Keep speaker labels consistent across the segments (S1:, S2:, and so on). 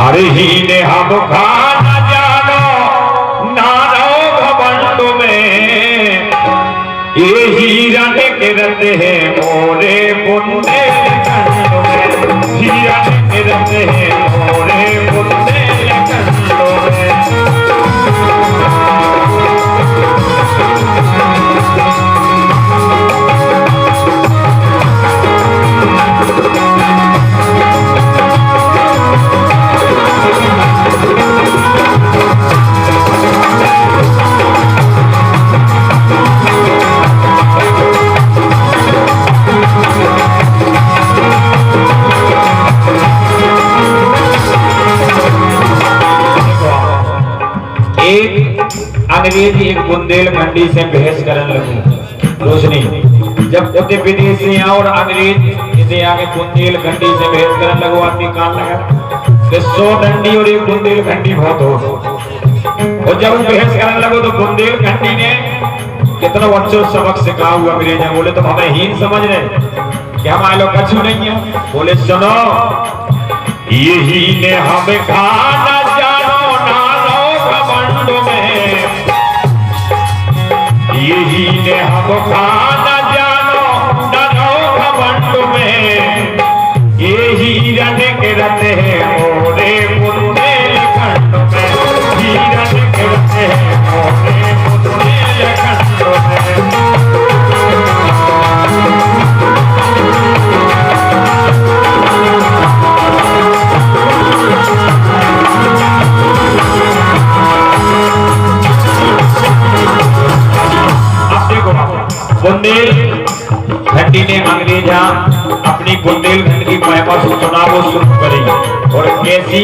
S1: अरे ही ने हम खाना जानो नानो घमंड में ये हीरन के रहते हैं मोरे बुंदेलखंड में, हीरन के रहते हैं मोरे बुंदेलखंड में। अंग्रेजी एक बुंदेलखंडी से बहस करने लगी। रोशनी जब उत्तर प्रदेश से और अंग्रेज इसे आगे बुंदेलखंडी से बहस करने लगो, आदमी कान लगा कि 100 डंडी और एक बुंदेलखंडी बहुत हो। और जब बहस करने लगो तो बुंदेलखंडी ने कितना अच्छो सबक सिखा हुआ। अंग्रेज बोले तुम हमें हीन समझ रहे कि हमारे लोग कछु नहीं है। बोले सुनो यही ने हमें खाना जानो नानो घमंड में, यही ने हम खाना जानो नानो घमंड में, ये हीरन के रहते हैं मोरे बुंदेलखंड में, हीरन के रहते हैं मोरे बुंदेलखंड में। बुंदेलखंडी ने अंग्रेज अपनी बुंदेलखंड की महिमा सुना वो शुरू करी। और कैसी?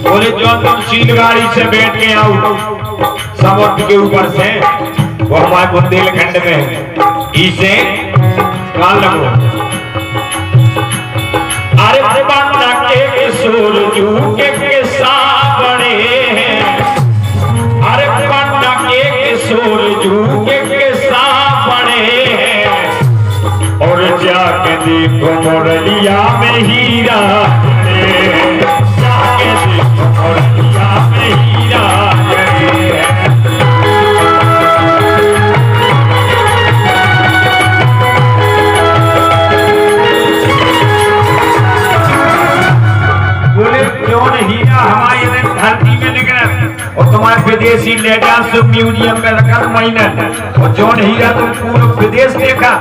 S1: बोले जो तुम सीलगाड़ी से बैठ के आओ समुद्र के ऊपर से, वो हमारे बुंदेलखंड में इसे कान लगो। अरे बन्ना के सूरजू के सावणे हैं, अरे बन्ना के सूरजू के सावणे हैं, और जाके देखो मोरलिया में हीरा, जाके देखो मोरलिया में हीरा। बोले क्यों हीरा हमारे धरती में निकला और तुम्हारे विदेशी लेडर्स म्यूजियम में रखा महीना, और जौन हीरा तुम पूरा विदेश देखा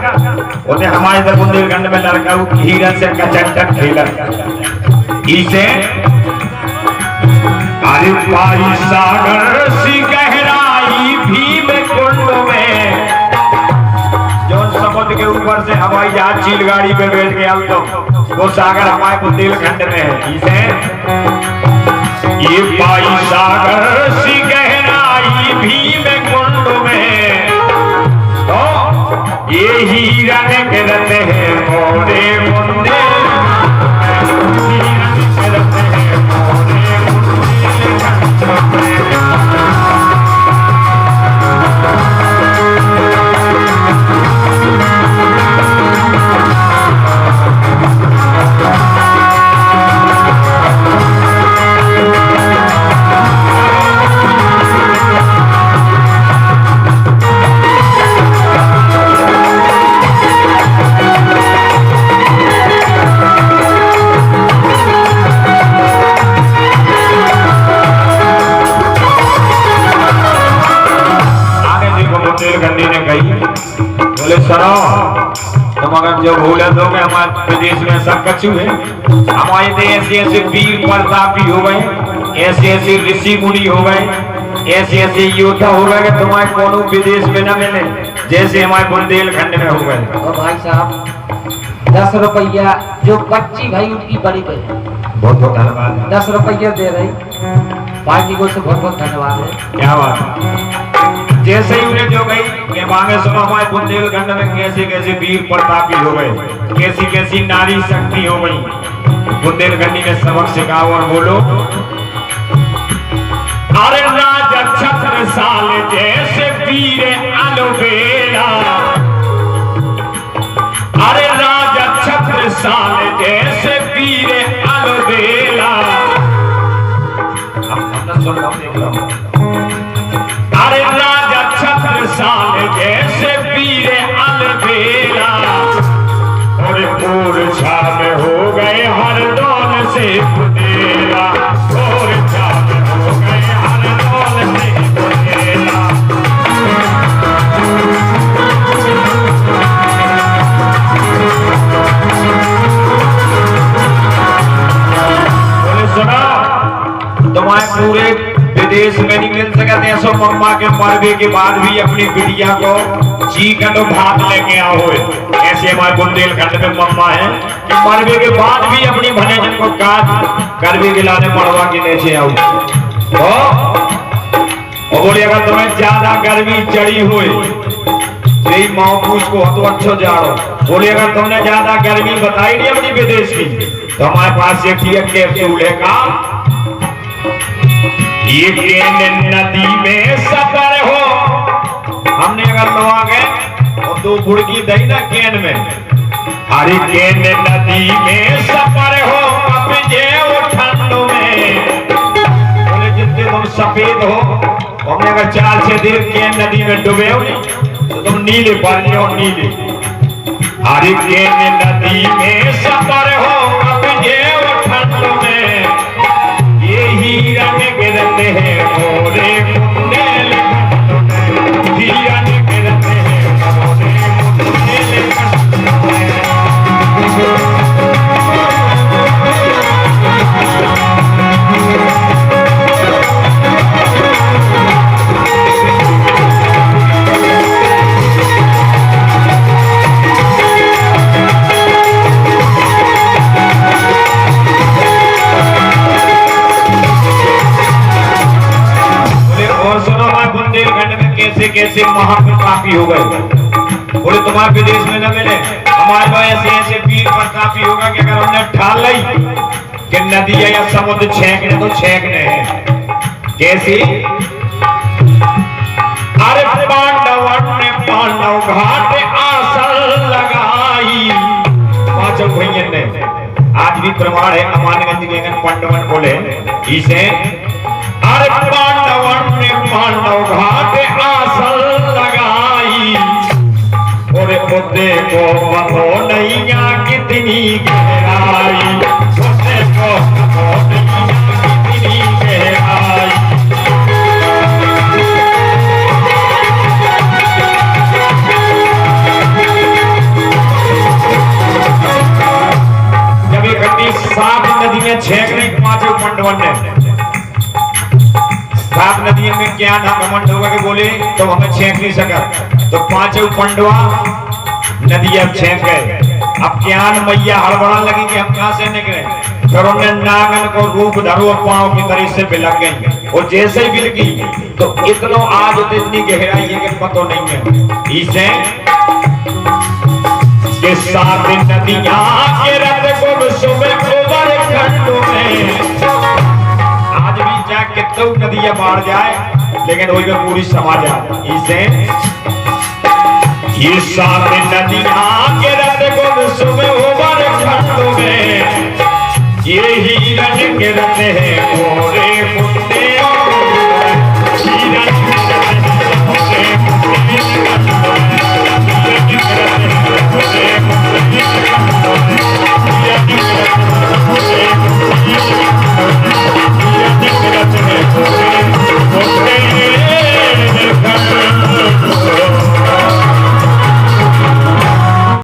S1: उन्हें हमारे इधर बुंदेलखंड में लड़का हीरा से कचक खेला। इसे अरे पाई सागर सी गहराई भीम कुंड में, जौन समुद्र के ऊपर से हवाई जहाज चील गाड़ी पे बैठ गया तो वो सागर हमारे बुंदेलखंड में है। इसे ये पाई सागर सी गहराई भीम कुंड में, तो ये हीरन के रहते हैं मोरे बुंदेलखंड में, हीरन के रहते हैं मोरे बुंदेलखंड में। बोले सुनो तुम अगर जो भूले दो कि हमारे प्रदेश में सब कछु है, हमारे तो ऐसे ऐसे वीर प्रतापी हो गए, ऐसे ऐसे ऋषि मुनि हो गए, ऐसे ऐसे योद्धा हो गए कि तुम्हारे कोनो विदेश में न मिले जैसे हमारे बुंदेलखंड में हो गए।
S2: और भाई साहब 10 रुपया जो बच्ची भाई उनकी बड़ी बहन,
S1: बहुत बहुत धन्यवाद।
S2: 10 रुपया दे रही पार्टी को, से बहुत बहुत धन्यवाद है।
S1: क्या बात है। जैसे ही उन्हें जो गई कि मांगे सुनो हमारे बुंदेलखंड में कैसे कैसे वीर प्रतापी हो गए, कैसी कैसी नारी शक्ति हो गई, बुंदेलखंडी ने सबक सिखाओ। और बोलो अरे राजा छत्रसाल जैसे वीर अलबेला, अरे राजा छत्रसाल जैसे वीर अलबेला, सुन लो देख लो। अरे राजा छत्रसाल जैसे वीर अलबेला और मूर्छा में हो गए हरदौल से बुदेला, मूर्छा में हो गए हरदौल से बुदेला। बोले सुना तुम्हारे पूरे विदेश में नहीं मिल सकते हैं। सो मम्मा के मरने के बाद भी अपनी बिटिया को चिकन और भात लेके आओ। ऐसे हमारे बुंदेलखंड में मम्मा है कि मरने के बाद भी अपनी भनेजन को काट करवे के लाने मरवा के नीचे आओ। तो बोले अगर तुम्हें ज्यादा गर्मी चढ़ी हुई यही महफूज को तो अच्छो जाड़ो। बोले अगर तुमने ज्यादा गर्मी बताई नहीं अपनी विदेश की तो हमारे पास एक कैप्सूल है का ये केन नदी में सफर हो। हमने अगर लोग गए और 2 बुड़की दही ना केन में, अरे केन नदी में सफर हो अब जे ठंड में। बोले जितने तुम सफेद हो हमने अगर 4-6 दिन केन नदी में डूबे हो नहीं तो तुम नीले पड़ जाओ नीले। अरे केन नदी में सफर हो अब जे ठंड में हिरन गिरते हैं मोरे बुंदेलखंड में, हिरन गिरते हैं मोरे बुंदेलखंड में। कैसे महाप्रतापी हो गए। बोले तुम्हारे विदेश में न मिले, हमारे पास ऐसे ऐसे वीर प्रतापी होगा कि अगर हमने ठान ली कि नदी या समुद्र छेंकने तो छेंकने हैं। कैसी? अरे पांडवन ने पांडव घाट आसन लगाई। 5 भैया ने आज भी प्रमाण है अमानगंज के पांडवन बोले इसे। अरे पांडवन ने पांडव घाट आसन लगाई और बुद्धे को पतो नैया कितनी गहराई, बुद्धे को पतो नैया कितनी गहराई। जब इकट्ठी 7 नदियां छेंकने 5 पांडवन ने 7 नदियों में क्या ना घमंड होगा कि बोले तो हमें छेंक नहीं सका तो 5 पंडवा नदी अब छेंक गए। अब ज्ञान मैया हड़बड़ा लगी कि हम कहां से निकले, फिर उन्होंने नागन को रूप धरो पांव की तरह से बिलक गई और जैसे ही बिल गई तो इतना आज तो इतनी गहराई है कि पता नहीं है। इसे के 7 नदियां के रत को सुबह ओवर खंड में आज भी जा कितने नदियां बाढ़ जाए लेकिन वही में पूरी समा जाए। इसे ये 7 नदियां के रत को सुबह ओवर खंड में ये हिरन गिरते हैं